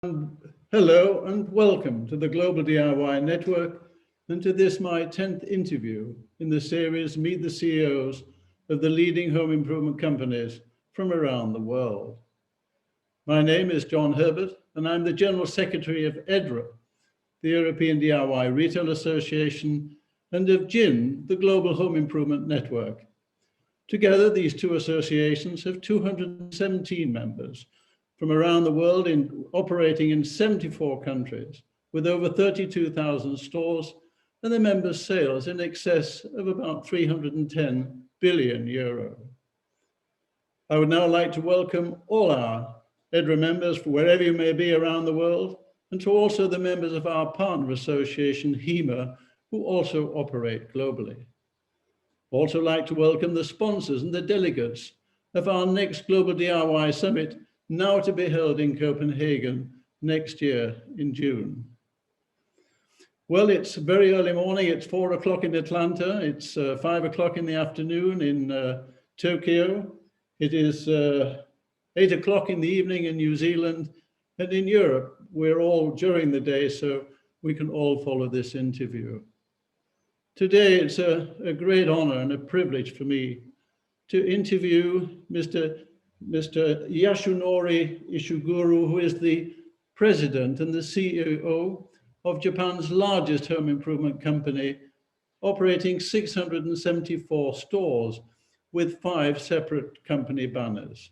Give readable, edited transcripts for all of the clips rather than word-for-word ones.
Hello and welcome to the Global DIY Network and to this my 10th interview in the series Meet the CEOs of the leading home improvement companies from around the world. My name is John Herbert and I'm the General Secretary of EDRA, the European DIY Retail Association, and of GIN, the Global Home Improvement Network. Together, these two associations have 217 members from around the world, operating in 74 countries with over 32,000 stores and the members' sales in excess of about 310 billion euro. I would now like to welcome all our EDRA members, wherever you may be around the world, and to also the members of our partner association, HEMA, who also operate globally. Also like to welcome the sponsors and the delegates of our next Global DIY Summit, now to be held in Copenhagen next year in June. Well, it's very early morning. It's 4 o'clock in Atlanta. It's 5 o'clock in the afternoon in Tokyo. It is 8 o'clock in the evening in New Zealand. And in Europe, we're all during the day, so we can all follow this interview. Today, it's a great honor and a privilege for me to interview Mr. Yasunori Ishiguro, who is the president and the CEO of Japan's largest home improvement company, operating 674 stores with 5 separate company banners.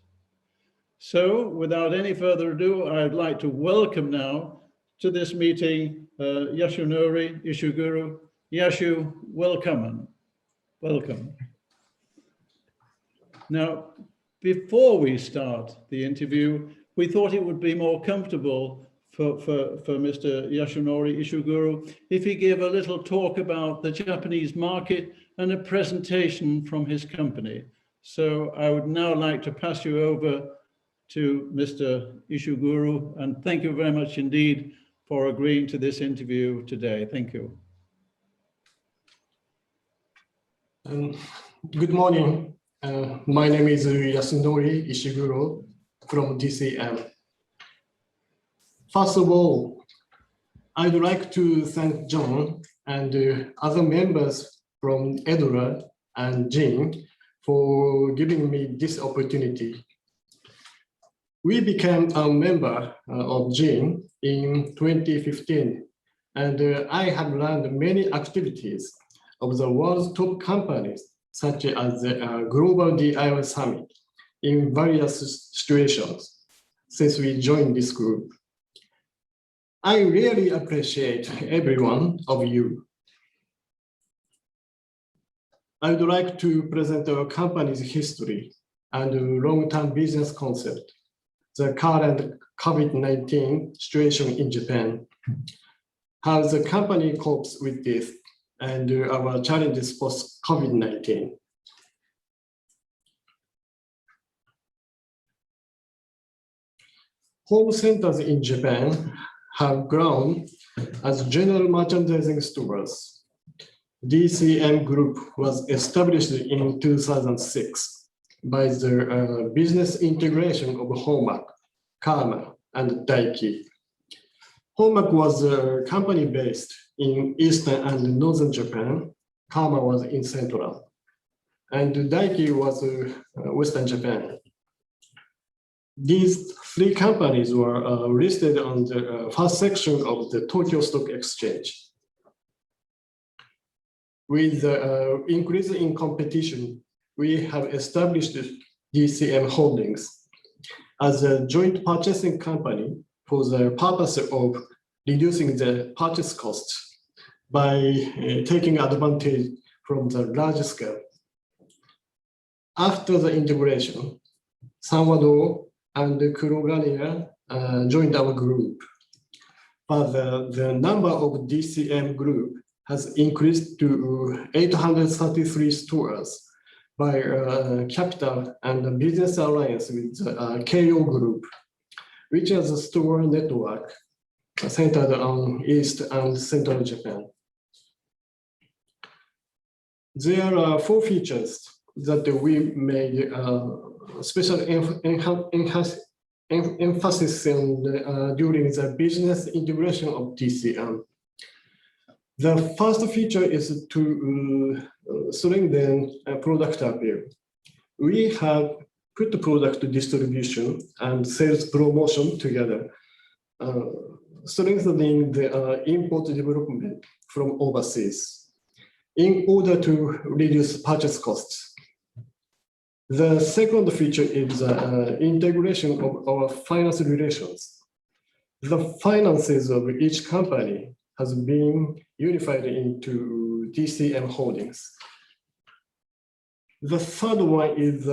So without any further ado, I'd like to welcome now to this meeting Yasunori Ishiguro. Yasu, welcome. Now, before we start the interview, we thought it would be more comfortable for Mr. Yasunori Ishiguro if he gave a little talk about the Japanese market and a presentation from his company. So I would now like to pass you over to Mr. Ishiguro, and thank you very much indeed for agreeing to this interview today. Thank you. Good morning. My name is Yasunori Ishiguro from DCM. First of all, I'd like to thank John and other members from EDRA and GIN for giving me this opportunity. We became a member of GIN in 2015, and I have learned many activities of the world's top companies, such as the Global DIY Summit, in various situations since we joined this group. I really appreciate every one of you. I would like to present our company's history and long-term business concept, the current COVID-19 situation in Japan, how the company copes with this, and our challenges post-COVID-19. Home centers in Japan have grown as general merchandising stores. DCM Group was established in 2006 by the business integration of Homak, Karma, and Daiki. Homak was a company based in Eastern and Northern Japan. Karma was in Central. And Daiki was Western Japan. These 3 companies were listed on the first section of the Tokyo Stock Exchange. With the increase in competition, we have established DCM Holdings as a joint purchasing company for the purpose of reducing the purchase costs by taking advantage from the large scale. After the integration, Sanwado and Kurogania joined our group, but the number of DCM group has increased to 833 stores by capital and business alliance with KO Group, which is a store network centered on East and Central Japan. There are 4 features that we made special emphasis on during the business integration of DCM. The first feature is to strengthen product appeal. We have put the product distribution and sales promotion together, strengthening the import development from overseas in order to reduce purchase costs. The second feature is integration of our finance relations. The finances of each company has been unified into DCM holdings. The third one is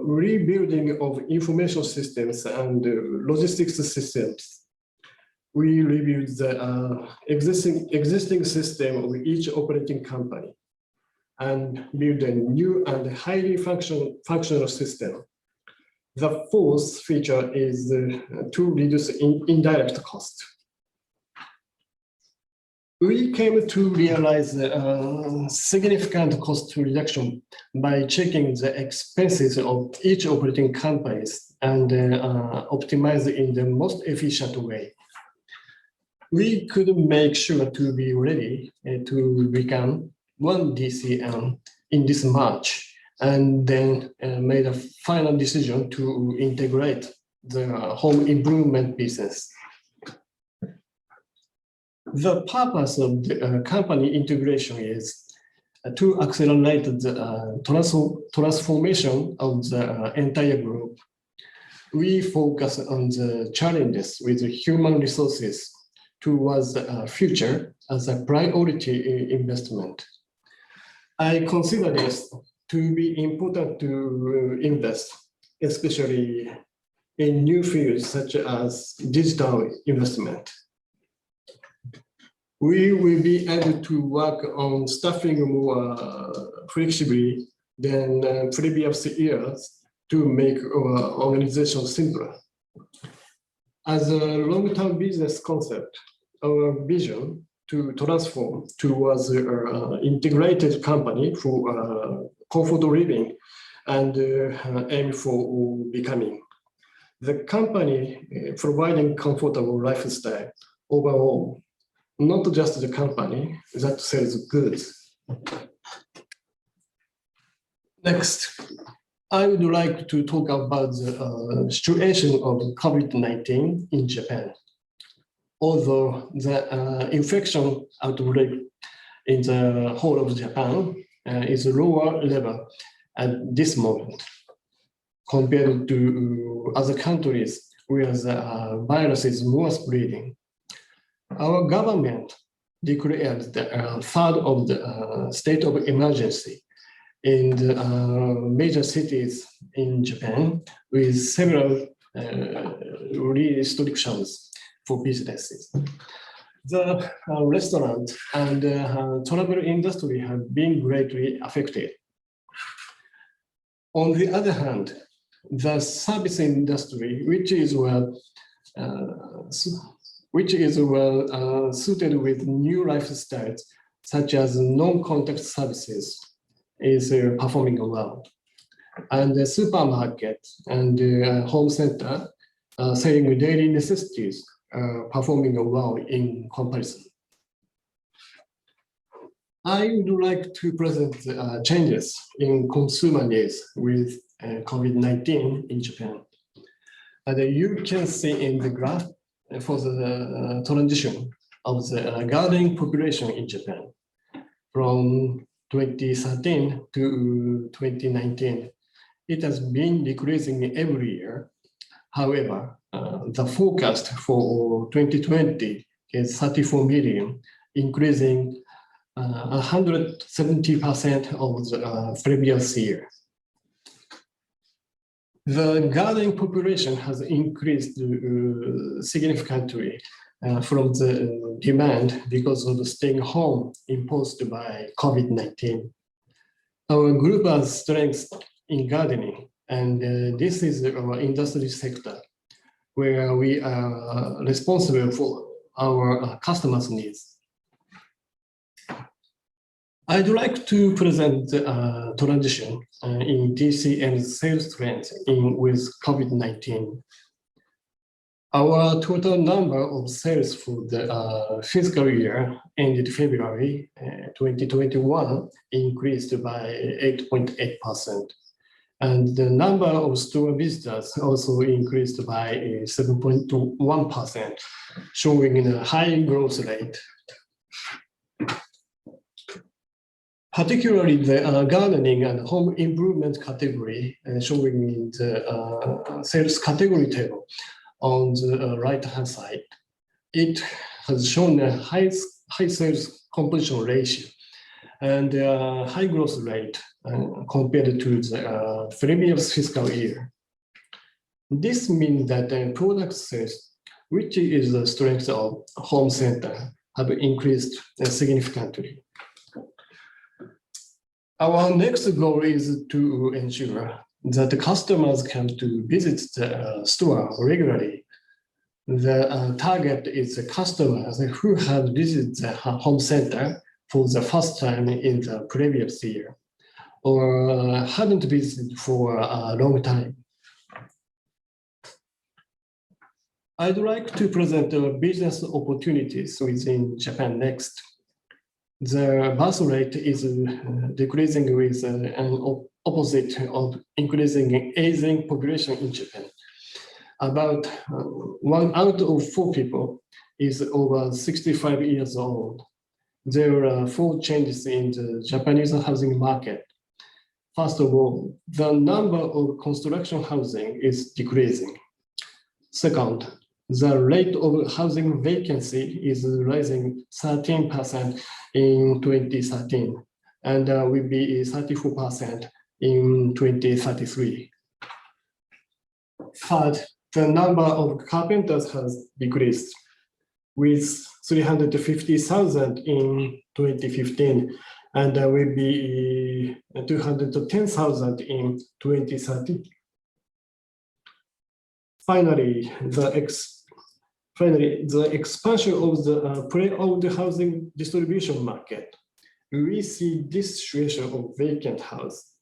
rebuilding of information systems and logistics systems. We reviewed the existing system of each operating company and build a new and highly functional system. The fourth feature is to reduce indirect cost. We came to realize significant cost reduction by checking the expenses of each operating companies and optimize in the most efficient way. We could make sure to be ready to become one DCM in this March, and then made a final decision to integrate the home improvement business. The purpose of the company integration is to accelerate the transformation of the entire group. We focus on the challenges with human resources towards the future as a priority investment. I consider this to be important to invest, especially in new fields such as digital investment. We will be able to work on staffing more flexibly than previous years to make our organization simpler. As a long-term business concept, our vision to transform towards an integrated company for comfortable living and aim for becoming the company providing comfortable lifestyle overall, not just the company that sells goods. Next, I would like to talk about the situation of COVID-19 in Japan. Although the infection outbreak in the whole of Japan is a lower level at this moment compared to other countries where the virus is more spreading. Our government declared the third of the state of emergency in the major cities in Japan with several restrictions for businesses. The restaurant and travel industry have been greatly affected. On the other hand, the service industry, which is well suited with new lifestyles, such as non-contact services, is performing well. And the supermarket and home center selling daily necessities performing well in comparison. I would like to present changes in consumer needs with COVID-19 in Japan. And you can see in the graph for the transition of the gardening population in Japan from 2013 to 2019. It has been decreasing every year. However, the forecast for 2020 is 34 million, increasing 170% of the previous year. The gardening population has increased significantly from the demand because of the staying home imposed by COVID-19. Our group has strengths in gardening, and this is our industry sector where we are responsible for our customers' needs. I'd like to present the transition in DCM sales trends with COVID-19. Our total number of sales for the fiscal year ended February 2021 increased by 8.8%. And the number of store visitors also increased by 7.1%, showing a high growth rate. Particularly the gardening and home improvement category, showing in the sales category table on the right-hand side. It has shown a high sales completion ratio and a high growth rate compared to the previous fiscal year. This means that the product sales, which is the strength of home center, have increased significantly. Our next goal is to ensure that the customers come to visit the store regularly. The target is the customers who have visited the home center for the first time in the previous year or hadn't visited for a long time. I'd like to present the business opportunities within Japan next. The birth rate is decreasing with an opposite of increasing aging population in Japan. About 1 out of 4 people is over 65 years old. There are 4 changes in the Japanese housing market. First of all, the number of construction housing is decreasing. Second, the rate of housing vacancy is rising 13% in 2013 and will be 34% in 2033. Third, the number of carpenters has decreased with 350,000 in 2015 and will be 210,000 in 2030. Finally, the expansion of the pre-owned housing distribution market. We see this situation of vacant house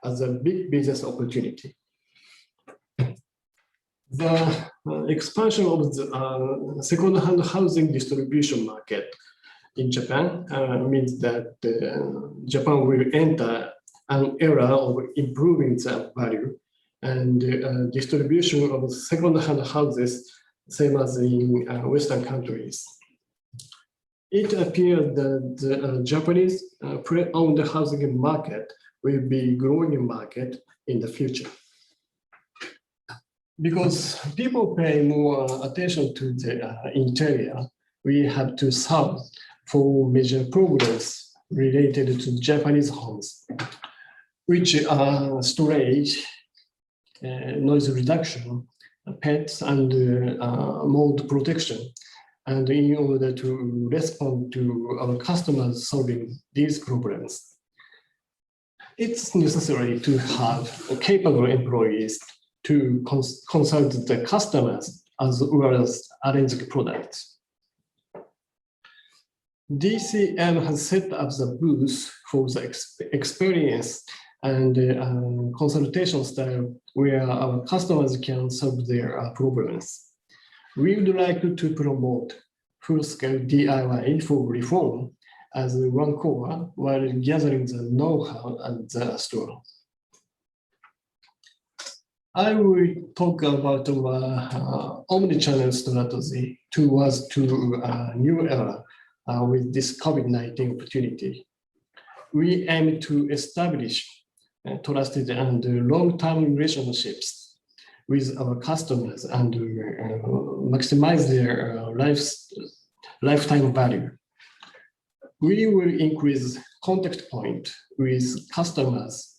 as a big business opportunity. The expansion of the second-hand housing distribution market in Japan means that Japan will enter an era of improving the value and distribution of second-hand houses, same as in Western countries. It appears that the Japanese pre-owned housing market will be growing market in the future. Because people pay more attention to the interior, we have to solve 4 major problems related to Japanese homes, which are storage, noise reduction, pets, and mold protection. And in order to respond to our customers solving these problems, it's necessary to have capable employees to consult the customers as well as arrange products. DCM has set up the booth for the experience and consultation style where our customers can solve their problems. We would like to promote full-scale DIY for reform as one core while gathering the know-how at the store. I will talk about our omnichannel strategy towards a new era with this COVID-19 opportunity. We aim to establish trusted and long-term relationships with our customers and maximize their lifetime value. We will increase contact point with customers,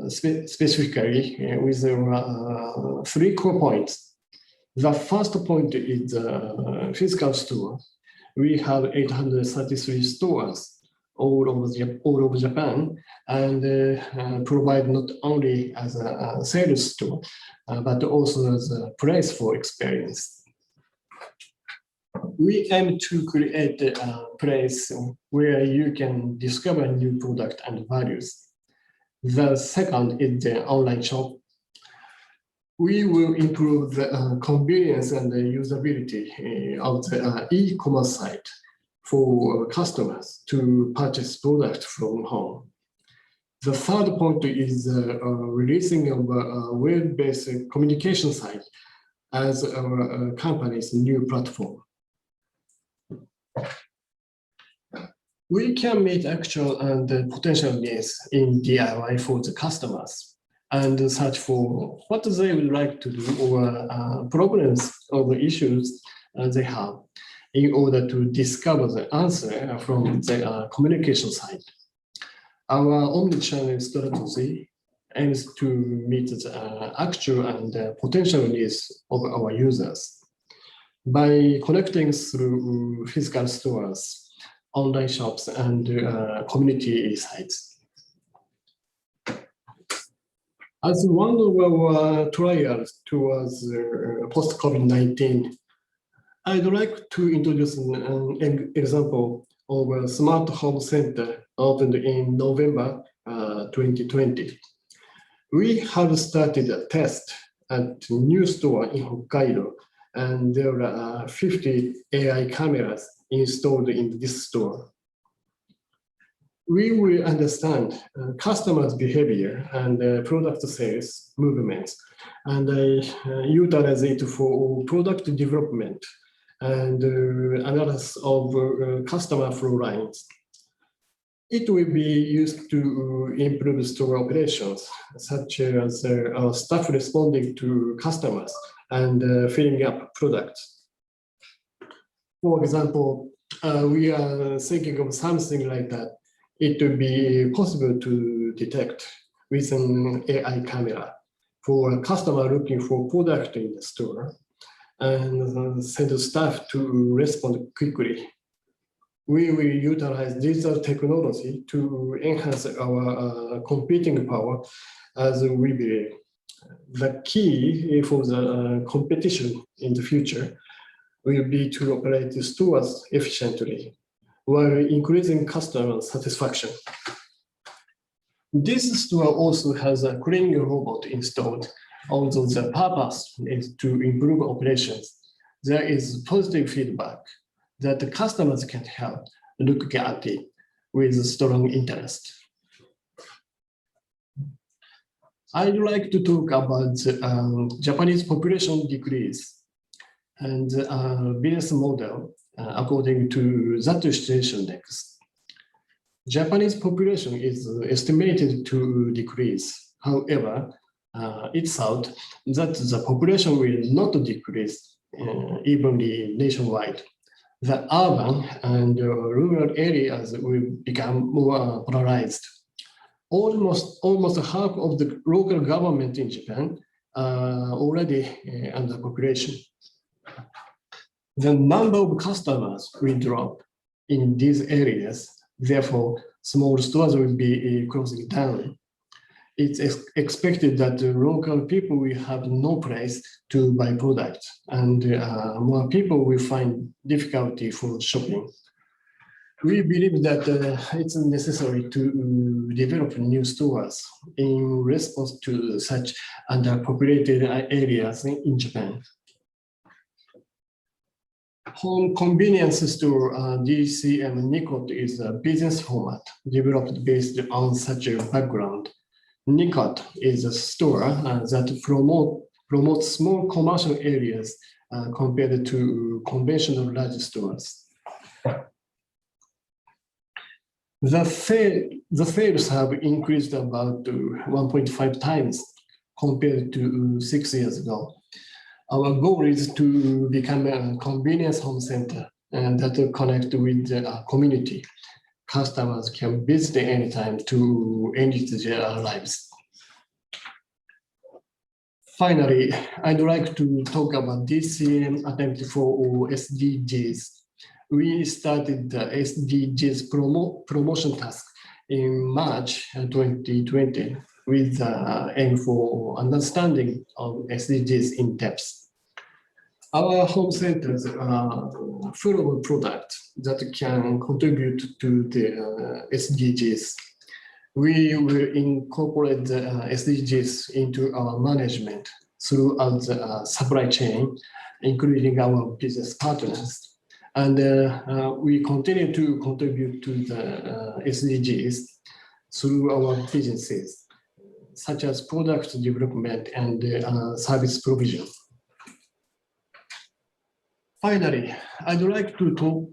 specifically with 3 core points. The first point is the physical store. We have 833 stores all over Japan and provide not only as a sales store, but also as a place for experience. We aim to create a place where you can discover new product and values. The second is the online shop. We will improve the convenience and the usability of the e-commerce site for customers to purchase products from home. The third point is releasing of a web-based communication site as our company's new platform. We can meet actual and potential needs in DIY for the customers and search for what they would like to do or problems or issues they have in order to discover the answer from the communication site. Our omnichannel strategy aims to meet the actual and potential needs of our users by connecting through physical stores, online shops, and community sites. As one of our trials towards post-COVID-19, I'd like to introduce an example of a smart home center opened in November 2020. We have started a test at a new store in Hokkaido, and there are 50 AI cameras installed in this store. We will understand customers' behavior and product sales movements, and utilize it for product development and analysis of customer flow lines. It will be used to improve store operations, such as staff responding to customers and filling up products. For example, we are thinking of something like that. It will be possible to detect with an AI camera for a customer looking for product in the store and send staff to respond quickly. We will utilize digital technology to enhance our computing power, as we believe. The key for the competition in the future will be to operate the stores efficiently while increasing customer satisfaction. This store also has a cleaning robot installed, although the purpose is to improve operations. There is positive feedback that the customers can help look at it with strong interest. I'd like to talk about the Japanese population decrease and business model according to that situation next. Japanese population is estimated to decrease. However, it's thought that the population will not decrease evenly nationwide. The urban and rural areas will become more polarized. Almost half of the local government in Japan are already under population. The number of customers will drop in these areas. Therefore, small stores will be closing down. It's expected that the local people will have no place to buy products, and more people will find difficulty for shopping. We believe that it's necessary to develop new stores in response to such underpopulated areas in Japan. Home convenience store DCM Nikot is a business format developed based on such a background. Nikot is a store that promotes small commercial areas compared to conventional large stores. The sales have increased about 1.5 times compared to 6 years ago. Our goal is to become a convenience home center and that will connect with the community. Customers can visit anytime to enrich their lives. Finally, I'd like to talk about DCM attempt for SDGs. We started the SDGs promotion task in March 2020 with aim for understanding of SDGs in depth. Our home centers are full of products that can contribute to the SDGs. We will incorporate the SDGs into our management throughout the supply chain, including our business partners. And we continue to contribute to the SDGs through our businesses, such as product development and service provision. Finally, I'd like to talk.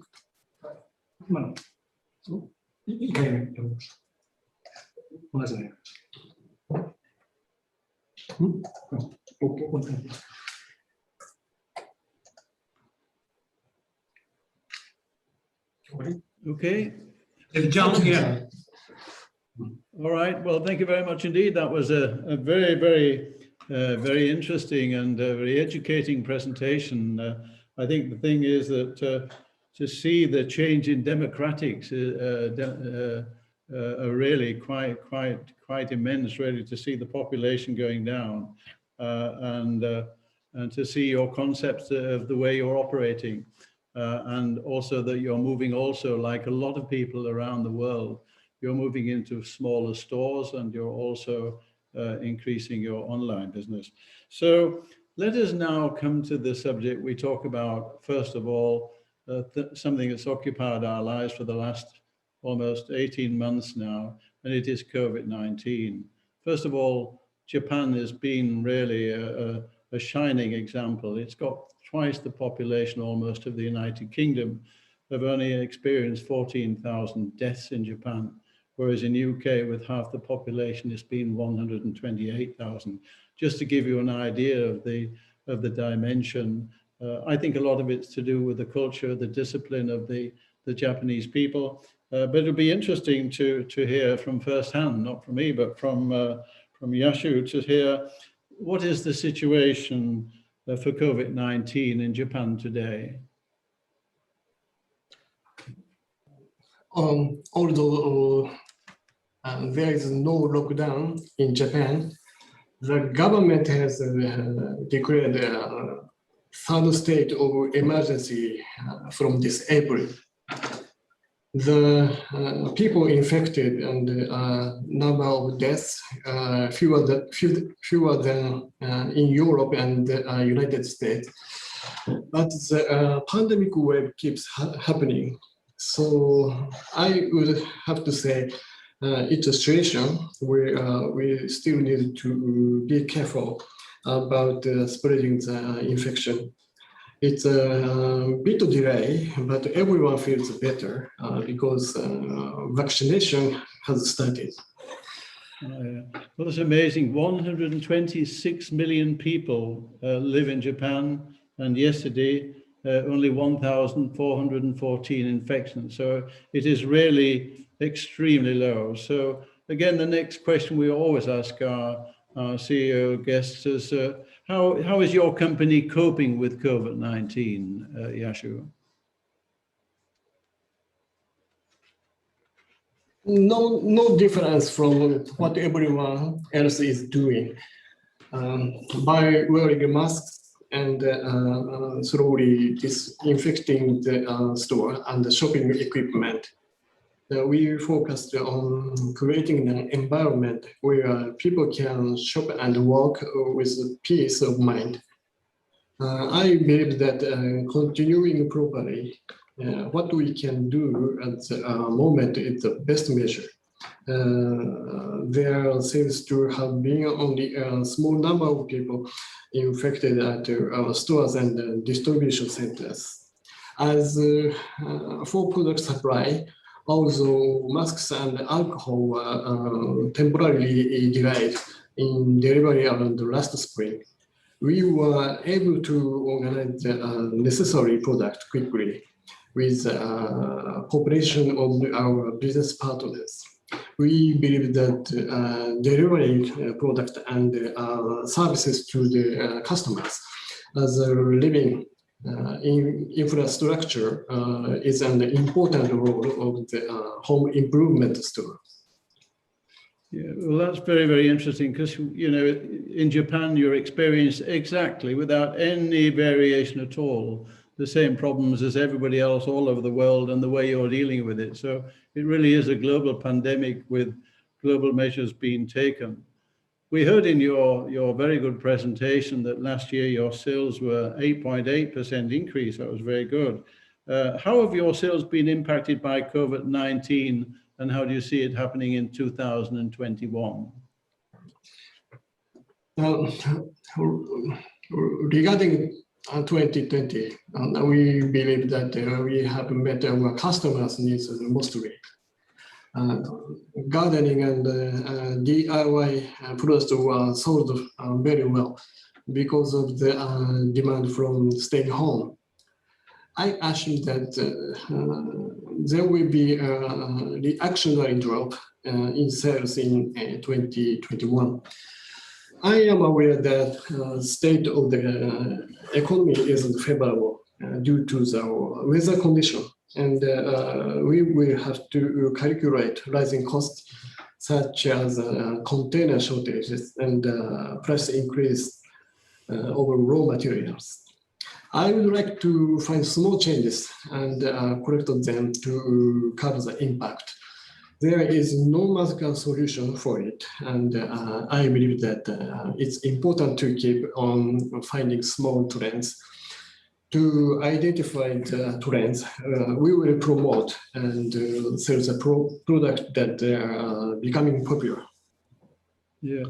Okay. John, yeah. All right. Well, thank you very much indeed. That was a very, very interesting and very educating presentation. I think the thing is that to see the change in democratics are really quite immense. Really, to see the population going down and to see your concepts of the way you're operating. And also that you're moving also, like a lot of people around the world, you're moving into smaller stores and you're also increasing your online business. So let us now come to the subject we talk about, first of all, something that's occupied our lives for the last almost 18 months now, and it is COVID-19. First of all, Japan has been really a shining example. It's got twice the population almost of the United Kingdom. They've only experienced 14,000 deaths in Japan, whereas in UK with half the population it's been 128,000. Just to give you an idea of the dimension, I think a lot of it's to do with the culture, the discipline of the Japanese people. But it'll be interesting to hear from firsthand, not from me, but from Yasu, to hear what is the situation for COVID-19 in Japan today. Although there is no lockdown in Japan, the government has declared a third state of emergency from this April. The people infected and number of deaths fewer than in Europe and United States, but the pandemic wave keeps happening. So I would have to say it's a situation where we still need to be careful about spreading the infection. It's a bit of delay, but everyone feels better because vaccination has started. Well, it's amazing. 126 million people live in Japan, and yesterday only 1,414 infections. So it is really extremely low. So again, the next question we always ask our CEO guests is, how is your company coping with COVID-19, Yasu? No difference from what everyone else is doing. By wearing masks and slowly disinfecting the store and the shopping equipment, we focused on creating an environment where people can shop and work with peace of mind. I believe that continuing properly, what we can do at the moment is the best measure. There seems to have been only a small number of people infected at stores and distribution centers. As for product supply, although masks and alcohol were temporarily delayed in delivery around the last spring, we were able to organize the necessary product quickly with cooperation of our business partners. We believe that delivering product and services to the customers as a living infrastructure is an important role of the home improvement store. Yeah, well, that's very, very interesting because, you know, in Japan, you're experiencing exactly, without any variation at all, the same problems as everybody else all over the world and the way you're dealing with it. So it really is a global pandemic with global measures being taken. We heard in your very good presentation that last year your sales were 8.8% increase. That was very good. How have your sales been impacted by COVID-19, and how do you see it happening in 2021? Regarding 2020, we believe that we have met our customers' needs mostly. Gardening and DIY products were sold very well because of the demand from staying home. I assume that there will be a reactionary drop in sales in 2021. I am aware that state of the economy isn't favorable due to the weather condition, and we will have to calculate rising costs such as container shortages and price increase over raw materials. I would like to find small changes and correct them to cover the impact. There is no magical solution for it, and I believe that it's important to keep on finding small trends. To identify the trends, we will promote and sell the product that are becoming popular. Yeah.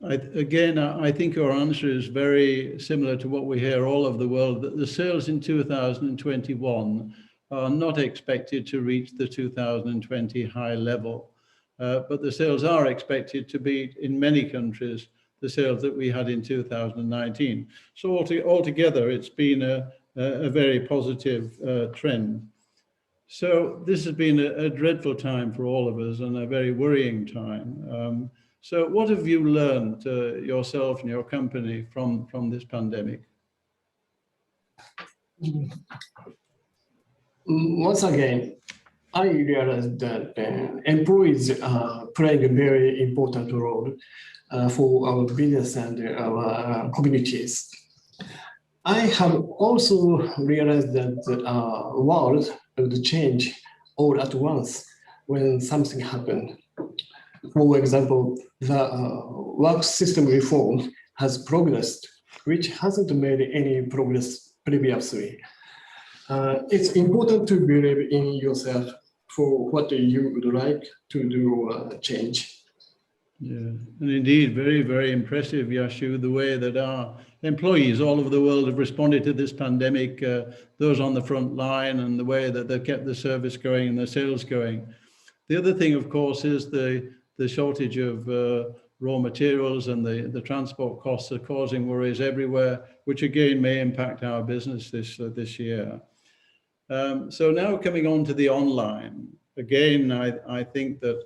I think your answer is very similar to what we hear all over the world, that the sales in 2021 are not expected to reach the 2020 high level, but the sales are expected to beat, in many countries, the sales that we had in 2019. So altogether, it's been a very positive trend. So this has been a dreadful time for all of us and a very worrying time. So what have you learned yourself and your company from this pandemic? Once again, I realized that employees are playing a very important role for our business and our communities. I have also realized that the world would change all at once when something happened. For example, the work system reform has progressed, which hasn't made any progress previously. It's important to believe in yourself for what you would like to do change. Yeah, and indeed, very, very impressive, Yasu, the way that our employees all over the world have responded to this pandemic, those on the front line, and the way that they've kept the service going and the sales going. The other thing, of course, is the shortage of raw materials, and the transport costs are causing worries everywhere, which again may impact our business this year. So now coming on to the online, again, I think that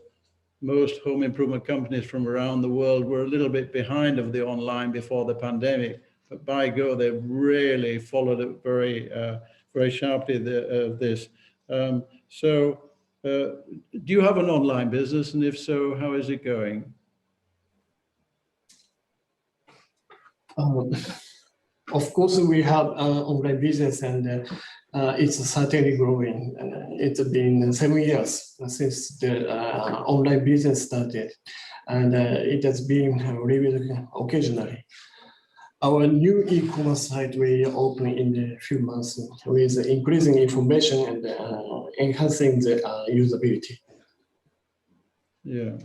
most home improvement companies from around the world were a little bit behind of the online before the pandemic, but by go, they've really followed it very sharply this. Do you have an online business, and if so, how is it going? Of course, we have an online business, and it's certainly growing. It's been 7 years since the online business started, and it has been reviewed occasionally. Our new e-commerce site will open in a few months with increasing information and enhancing the usability. Yeah.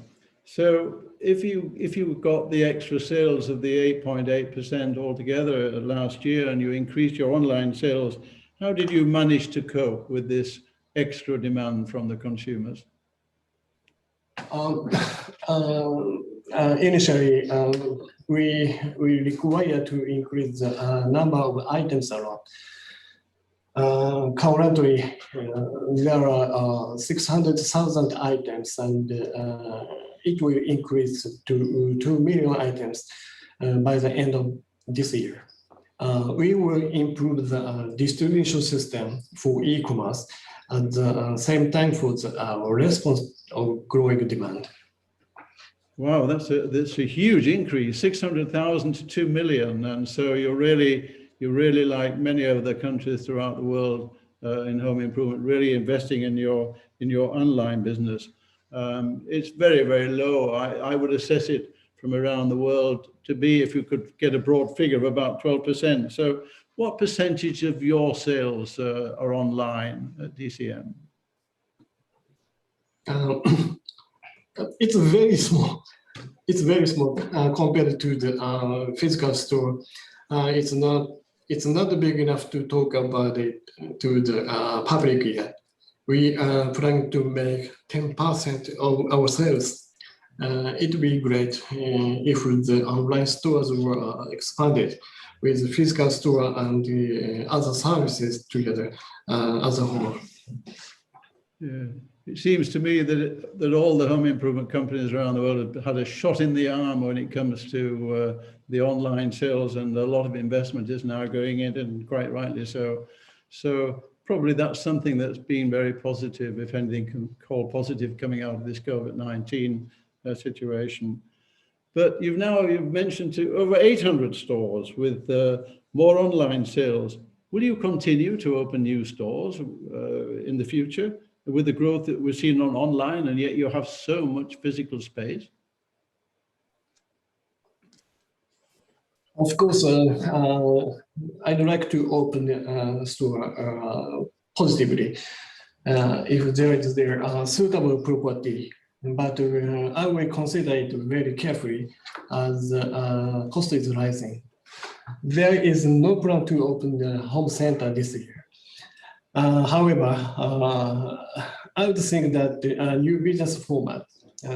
So if you got the extra sales of the 8.8% altogether last year, and you increased your online sales, how did you manage to cope with this extra demand from the consumers? Initially, we require to increase the number of items a lot. Currently, there are 600,000 items, and it will increase to 2 million items by the end of this year. We will improve the distribution system for e-commerce at the same time for the response of growing demand. Wow, that's a huge increase, 600,000 to 2 million, and so you're really like many other countries throughout the world in home improvement, really investing in your online business. It's very, very low. I would assess it from around the world to be, if you could get a broad figure, of about 12%. So what percentage of your sales are online at DCM? It's very small. It's very small compared to the physical store. It's not big enough to talk about it to the public yet. We are planning to make 10% of our sales. It would be great if the online stores were expanded with the physical store and the other services together as a whole. Yeah. It seems to me that all the home improvement companies around the world have had a shot in the arm when it comes to the online sales, and a lot of investment is now going in, and quite rightly so. So probably that's something that's been very positive, if anything can call positive, coming out of this COVID-19 situation. But you've mentioned to over 800 stores with more online sales. Will you continue to open new stores in the future with the growth that we're seeing on online, and yet you have so much physical space? Of course, I'd like to open a store positively if there is suitable property, but I will consider it very carefully as cost is rising. There is no plan to open the home center this year. However, I would think that the new business format,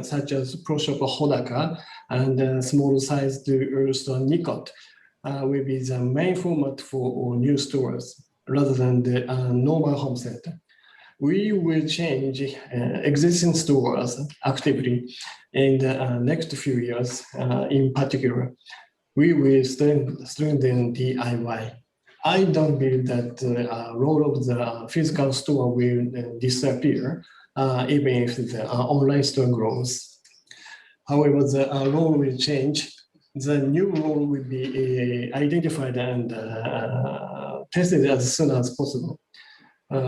such as ProShop Hodaka and small-sized store Nikot, will be the main format for new stores rather than the normal home center. We will change existing stores actively in the next few years. In particular, we will strengthen DIY. I don't believe that the role of the physical store will disappear, even if the online store grows. However, the role will change. The new role will be identified and tested as soon as possible.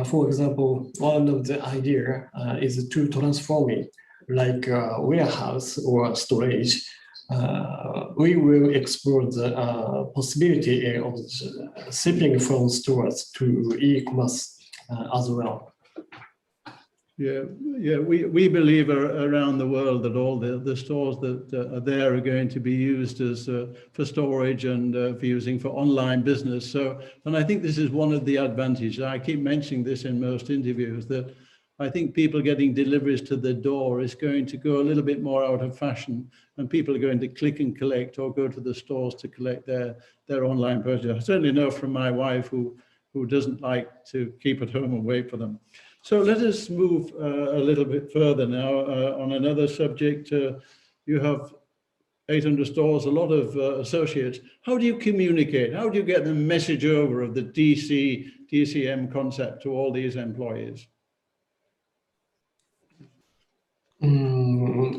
For example, one of the ideas is to transform it like a warehouse or storage. We will explore the possibility of shipping from stores to e-commerce as well. Yeah, we believe around the world that all the stores that are there are going to be used as for storage and for using for online business. So, and I think this is one of the advantages. I keep mentioning this in most interviews, that I think people getting deliveries to the door is going to go a little bit more out of fashion, and people are going to click and collect or go to the stores to collect their online purchase. I certainly know from my wife who doesn't like to keep at home and wait for them. So let us move a little bit further now on another subject. You have 800 stores, a lot of associates. How do you communicate? How do you get the message over of the DCM concept to all these employees?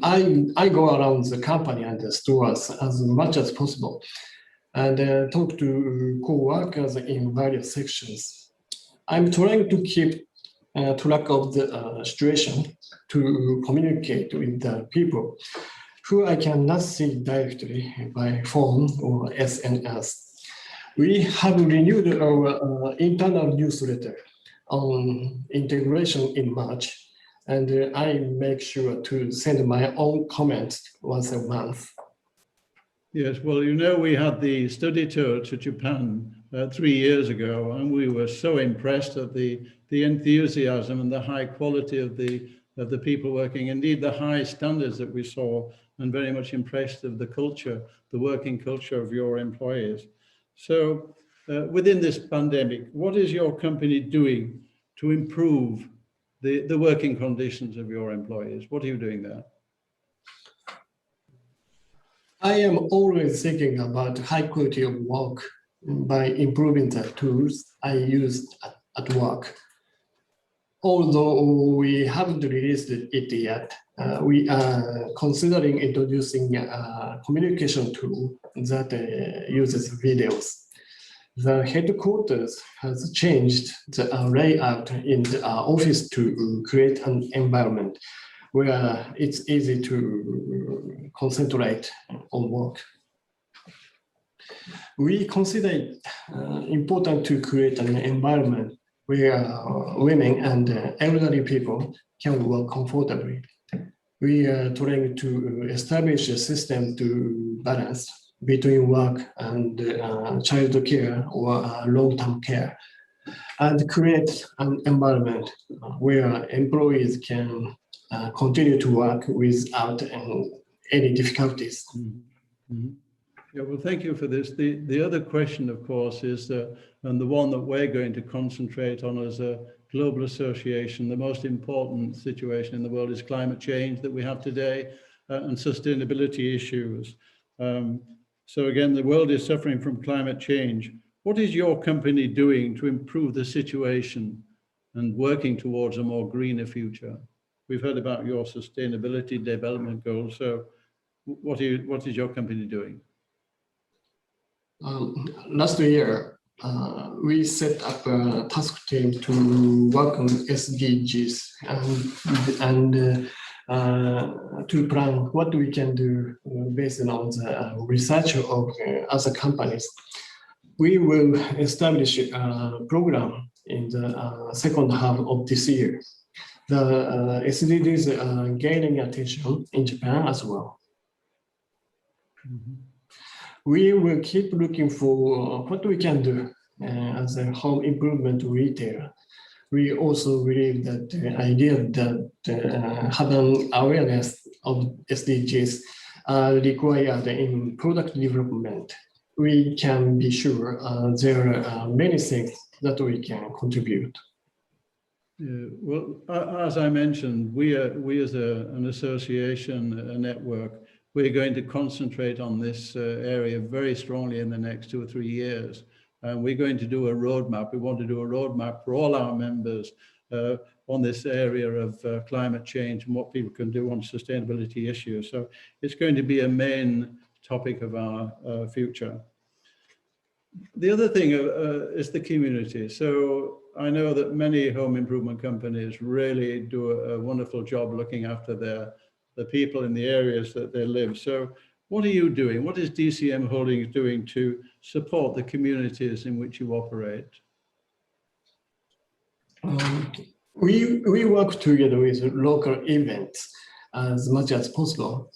I go around the company and the stores as much as possible and talk to co-workers in various sections. I'm trying to keep track of the situation to communicate with the people who I cannot see directly by phone or SNS. We have renewed our internal newsletter on integration in March, and I make sure to send my own comments once a month. Yes, well, you know, we had the study tour to Japan 3 years ago, and we were so impressed at the enthusiasm and the high quality of the people working, indeed the high standards that we saw, and very much impressed of the culture, the working culture of your employees. So within this pandemic, what is your company doing to improve the working conditions of your employees? What are you doing there? I am always thinking about high quality of work by improving the tools I use at work. Although we haven't released it yet, we are considering introducing a communication tool that uses videos. The headquarters has changed the layout in the office to create an environment where it's easy to concentrate on work. We consider it important to create an environment where women and elderly people can work comfortably. We are trying to establish a system to balance between work and child care or long-term care, and create an environment where employees can continue to work without any difficulties. Mm-hmm. Yeah, well, thank you for this. The other question, of course, is, and the one that we're going to concentrate on as a global association, the most important situation in the world is climate change that we have today and sustainability issues. So again, the world is suffering from climate change. What is your company doing to improve the situation and working towards a more greener future? We've heard about your sustainability development goals. So what is your company doing? Last year, we set up a task team to work on SDGs and to plan what we can do based on the research of other companies. We will establish a program in the second half of this year. The SDGs are gaining attention in Japan as well. Mm-hmm. We will keep looking for what we can do as a home improvement retailer. We also believe that the idea that having awareness of SDGs are required in product development. We can be sure there are many things that we can contribute. Well, as I mentioned, we as an association, a network, we're going to concentrate on this area very strongly in the next 2 or 3 years. And we're going to do a roadmap. We want to do a roadmap for all our members on this area of climate change and what people can do on sustainability issues. So it's going to be a main topic of our future. The other thing is the community. So I know that many home improvement companies really do a wonderful job looking after the people in the areas that they live. So what are you doing? What is DCM Holdings doing to support the communities in which you operate? We work together with local events as much as possible.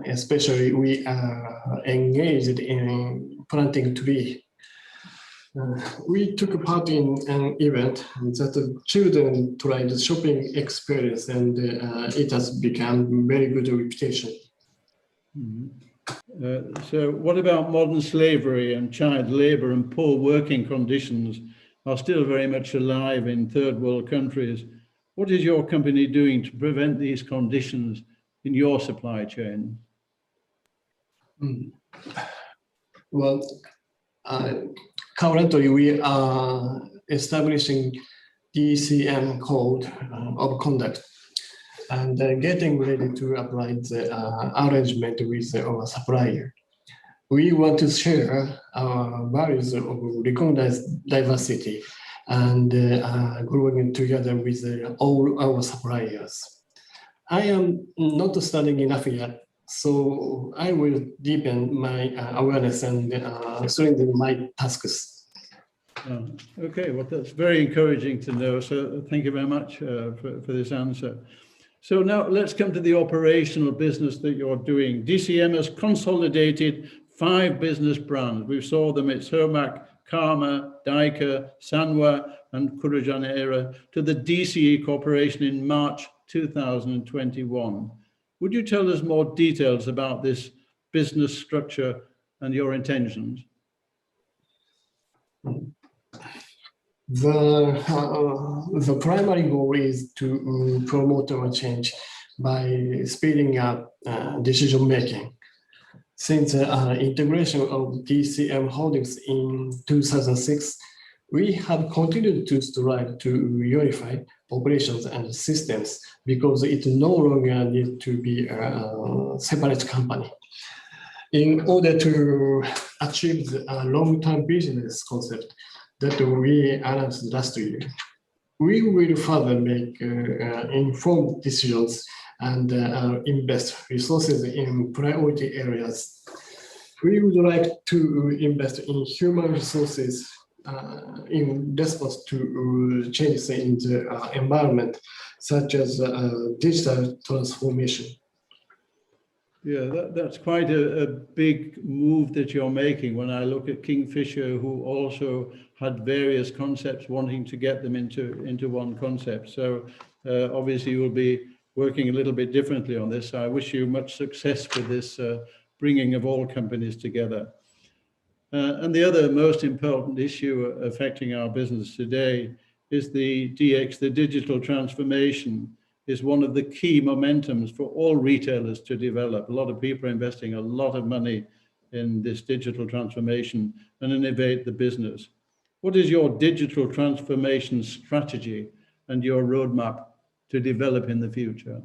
Especially we are engaged in planting tree. We took part in an event that the children tried the shopping experience, and it has become very good reputation. Mm-hmm. So what about modern slavery and child labor and poor working conditions are still very much alive in third world countries? What is your company doing to prevent these conditions in your supply chain? Well, currently we are establishing DCM code of conduct and getting ready to apply the arrangement with our supplier. We want to share our values of recognized diversity and growing together with all our suppliers. I am not studying enough yet, so I will deepen my awareness and strengthen my tasks. Okay, well, that's very encouraging to know. So thank you very much for this answer. So now let's come to the operational business that you're doing. DCM has consolidated 5 business brands. We saw them, it's Hermac, Karma, Daika, Sanwa, and Kurojanera to the DCE Corporation in March 2021. Would you tell us more details about this business structure and your intentions? The primary goal is to promote our change by speeding up decision making. Since the integration of DCM Holdings in 2006, we have continued to strive to unify operations and systems because it no longer needs to be a separate company. In order to achieve the long-term business concept that we announced last year, we will further make informed decisions and invest resources in priority areas. We would like to invest in human resources in response to changes in the environment, such as digital transformation. Yeah, that's quite a big move that you're making. When I look at Kingfisher, who also had various concepts, wanting to get them into one concept. So obviously you'll be working a little bit differently on this. So I wish you much success with this bringing of all companies together. And the other most important issue affecting our business today is the DX, the digital transformation, is one of the key momentums for all retailers to develop. A lot of people are investing a lot of money in this digital transformation and innovate the business. What is your digital transformation strategy and your roadmap to develop in the future?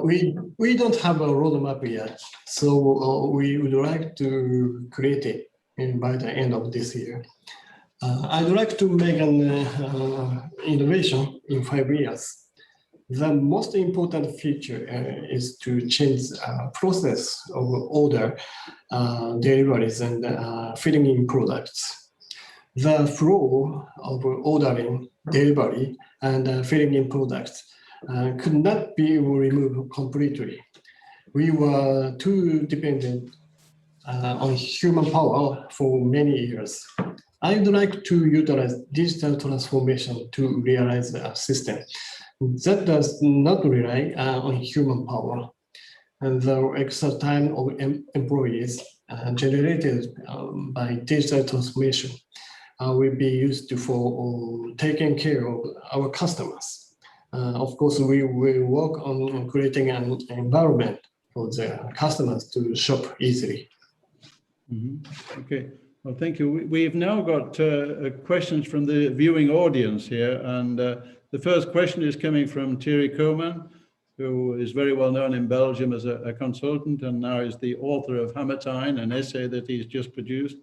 We don't have a roadmap yet, so we would like to create it by the end of this year. I'd like to make an innovation in 5 years. The most important feature is to change the process of order, deliveries, and filling in products. The flow of ordering, delivery, and filling in products could not be removed completely. We were too dependent on human power for many years. I'd like to utilize digital transformation to realize a system that does not rely on human power. And the extra time of employees generated by digital transformation will be used for taking care of our customers. Of course, we will work on creating an environment for the customers to shop easily. Mm-hmm. Okay. Well, thank you. We've now got questions from the viewing audience here. And the first question is coming from Thierry Koman, who is very well known in Belgium as a consultant and now is the author of Hammertine, an essay that he's just produced.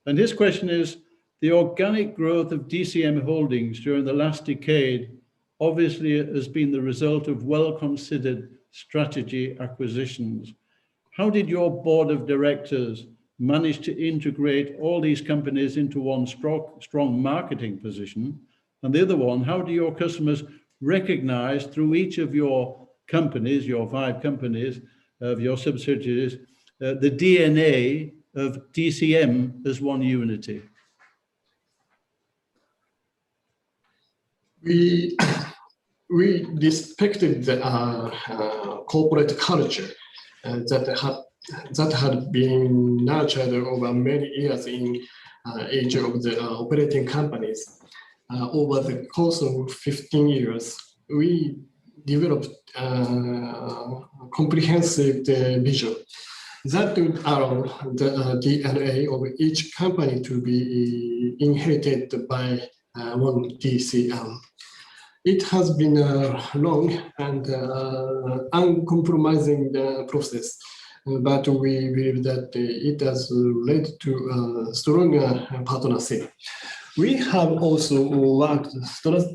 And his question is, the organic growth of DCM holdings during the last decade obviously has been the result of well-considered strategy acquisitions. How did your board of directors manage to integrate all these companies into one strong marketing position? And the other one, how do your customers recognize through each of your companies, your 5 companies of your subsidiaries, the DNA of DCM as one unity? We respected the corporate culture that had been nurtured over many years in each of the operating companies. Over the course of 15 years, we developed a comprehensive vision that would allow the DNA of each company to be inherited by one DCM. It has been a long and uncompromising process, but we believe that it has led to a stronger partnership. We have also worked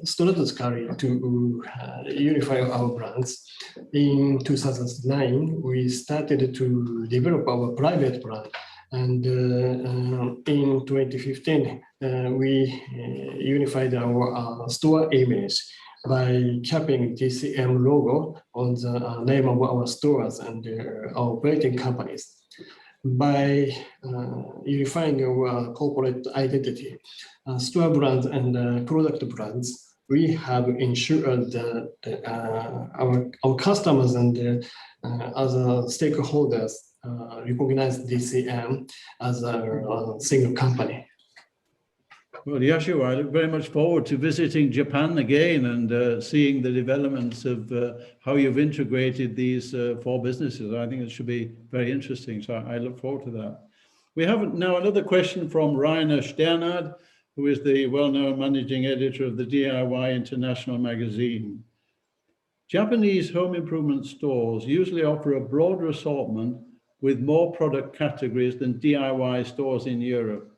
strategically to unify our brands. In 2009, we started to develop our private brand. And in 2015, we unified our store image by capping DCM logo on the name of our stores and our operating companies. By unifying our corporate identity, store brands and product brands, we have ensured that our customers and other stakeholders recognize DCM as a single company. Well, Yashu, I look very much forward to visiting Japan again and seeing the developments of how you've integrated these 4 businesses. I think it should be very interesting. So I look forward to that. We have now another question from Rainer Sternad, who is the well-known managing editor of the DIY International magazine. Japanese home improvement stores usually offer a broader assortment with more product categories than DIY stores in Europe.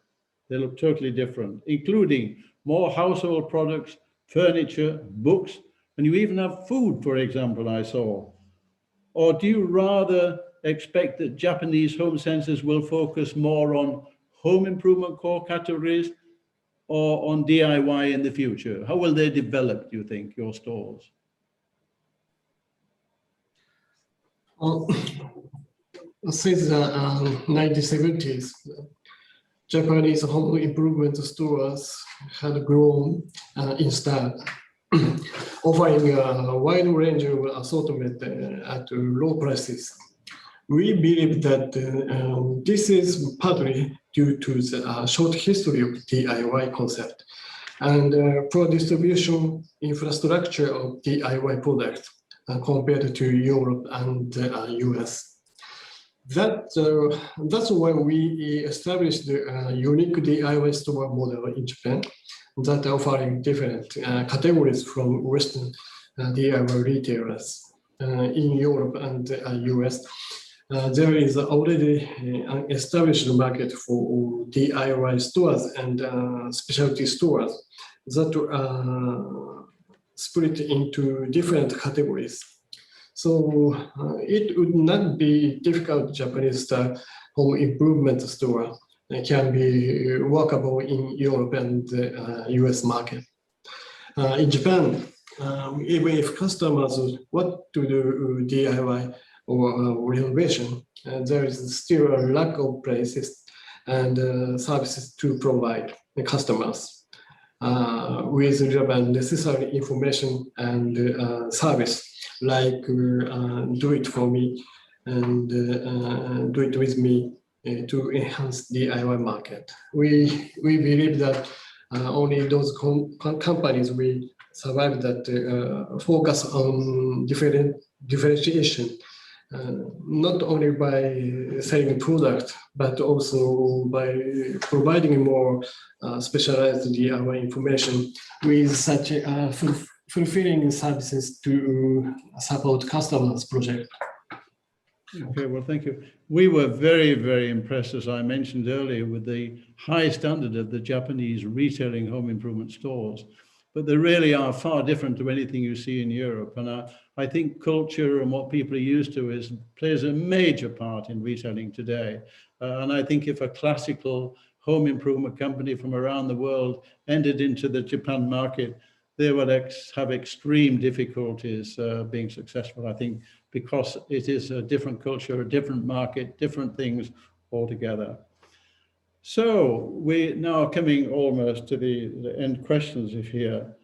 They look totally different, including more household products, furniture, books, And you even have food, for example, I saw. Or do you rather expect that Japanese home centers will focus more on home improvement core categories or on DIY in the future? How will they develop, do you think, your stores? Since the 1970s, Japanese home improvement stores had grown instead, offering a wide range of assortment at low prices. We believe that this is partly due to the short history of DIY concept and poor distribution infrastructure of DIY products compared to Europe and US. That's why we established the unique DIY store model in Japan that offering different categories from Western DIY retailers. In Europe and US, there is already an established market for DIY stores and specialty stores that split into different categories. So it would not be difficult Japanese style home improvement store can be workable in Europe and US market. In Japan, even if customers want to do DIY or renovation, there is still a lack of places and services to provide the customers with relevant necessary information and service like do it for me and do it with me to enhance the DIY market. We believe that only those companies will survive that focus on differentiation, not only by selling product, but also by providing more specialized DIY information with such fulfilling services to support customers' project. Okay, well, thank you. We were very, very impressed, as I mentioned earlier, with the high standard of the Japanese retailing home improvement stores. But they really are far different to anything you see in Europe. And I think culture and what people are used to plays a major part in retailing today. And I think if a classical home improvement company from around the world entered into the Japan market, they would have extreme difficulties being successful, I think, because it is a different culture, a different market, different things altogether. So we're now coming almost to the end questions if here.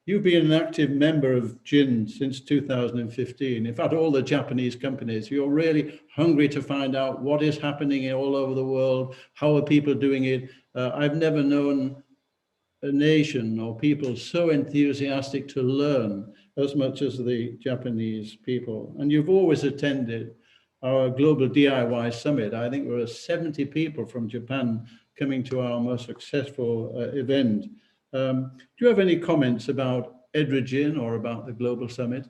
You've been an active member of JIN since 2015. In fact, all the Japanese companies, you're really hungry to find out what is happening all over the world, how are people doing it. I've never known a nation or people so enthusiastic to learn as much as the Japanese people. And you've always attended our global DIY summit. I think there were 70 people from Japan coming to our most successful event. Do you have any comments about EDRA-JIN or about the global summit?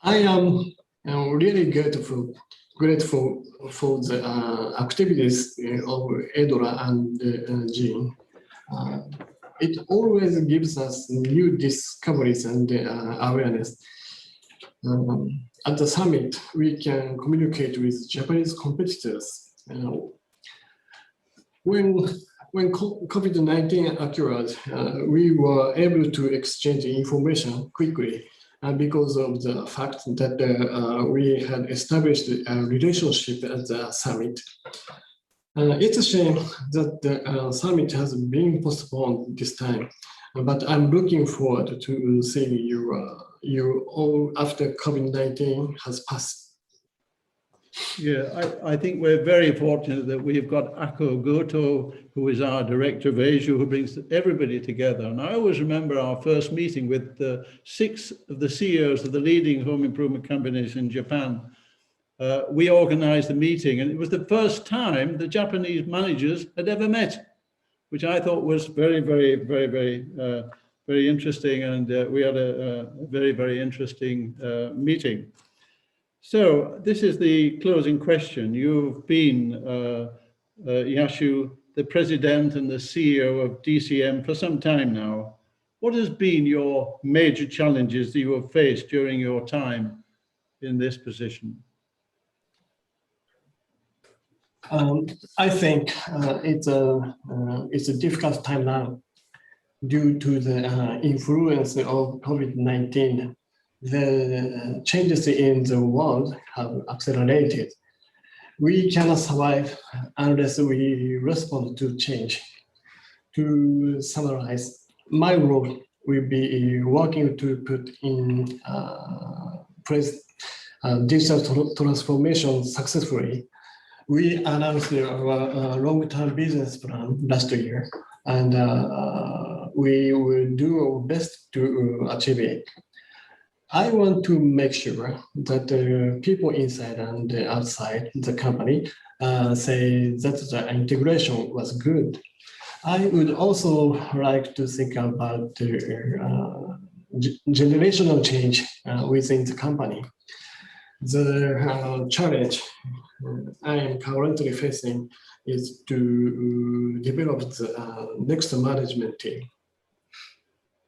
I am really grateful for the activities of EDRA and JIN. It always gives us new discoveries and awareness. At the summit, we can communicate with Japanese competitors. When COVID-19 occurred, we were able to exchange information quickly because of the fact that we had established a relationship at the summit. It's a shame that the summit has been postponed this time, but I'm looking forward to seeing you all after COVID-19 has passed. Yeah, I think we're very fortunate that we've got Ako Goto, who is our director of Asia, who brings everybody together. And I always remember our first meeting with 6 of the CEOs of the leading home improvement companies in Japan. We organized a meeting, and it was the first time the Japanese managers had ever met, which I thought was very, very, very, very interesting. And we had a very, very interesting meeting. So this is the closing question. You've been, Yasu, the president and the CEO of DCM for some time now. What has been your major challenges that you have faced during your time in this position? I think it's a difficult time now due to the influence of COVID-19. The changes in the world have accelerated. We cannot survive unless we respond to change. To summarize, my role will be working to put in place digital transformation successfully. We announced our long-term business plan last year, and we will do our best to achieve it. I want to make sure that the people inside and outside the company say that the integration was good. I would also like to think about generational change within the company. The challenge I am currently facing is to develop the next management team.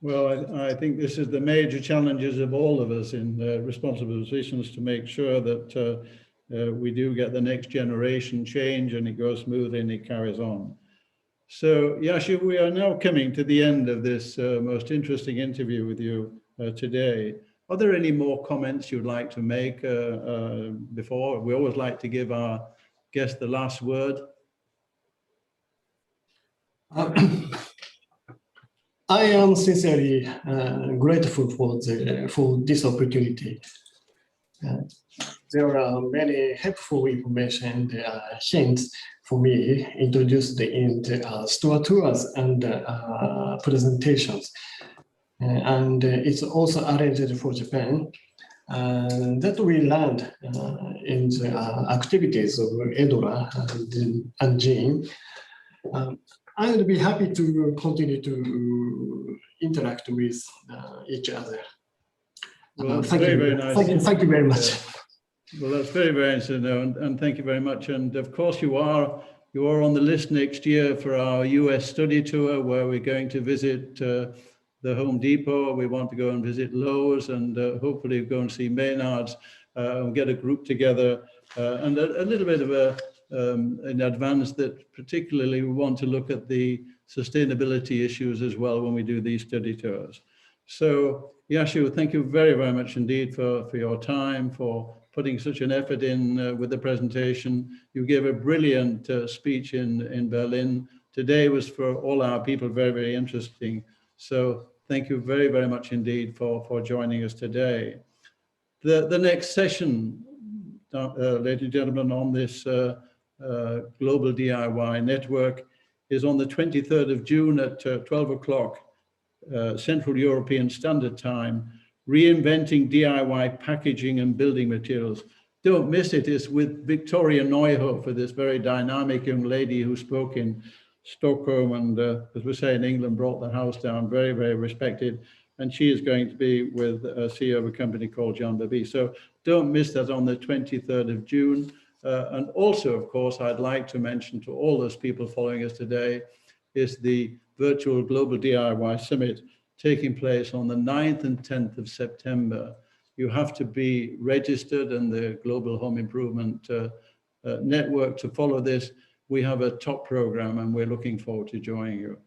Well, I think this is the major challenges of all of us in responsible positions, to make sure that we do get the next generation change and it goes smoothly and it carries on. So Yasu, we are now coming to the end of this most interesting interview with you today. Are there any more comments you'd like to make before? We always like to give our guest the last word. I am sincerely grateful for this opportunity. There are many helpful information and hints for me introduced in the store tours and presentations. And it's also arranged for Japan. That we learned in the activities of Edora and Jean. I would be happy to continue to interact with each other. Well, thank very, you. very nice. Thank you very much. Yeah. Well, that's very, very nice to know, and thank you very much. And of course, you are on the list next year for our US study tour, where we're going to visit the Home Depot. We want to go and visit Lowe's, and hopefully go and see Maynard's, and get a group together, and a little bit of in advance that particularly we want to look at the sustainability issues as well when we do these study tours. So Yasu, thank you very, very much indeed for your time, for putting such an effort in with the presentation. You gave a brilliant speech in Berlin. Today was for all our people very, very interesting. So thank you very, very much indeed for joining us today. The next session, ladies and gentlemen, on this Global DIY Network is on the 23rd of June at 12 o'clock Central European Standard Time, Reinventing DIY Packaging and Building Materials. Don't miss it. It's with Victoria Neuhofer, this very dynamic young lady who spoke in Stockholm and, as we say in England, brought the house down, very, very respected. And she is going to be with a CEO of a company called John Baby. So don't miss that on the 23rd of June. And also, of course, I'd like to mention to all those people following us today is the virtual Global DIY Summit taking place on the 9th and 10th of September. You have to be registered in the Global Home Improvement Network to follow this. We have a top program and we're looking forward to joining you.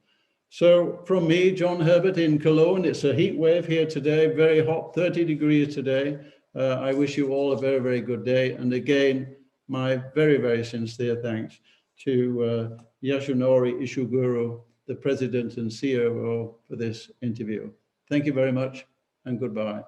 So from me, John Herbert in Cologne, it's a heat wave here today, very hot, 30 degrees today. I wish you all a very, very good day. And again, my very, very sincere thanks to Yasunori Ishiguro, the President and COO for this interview. Thank you very much and goodbye.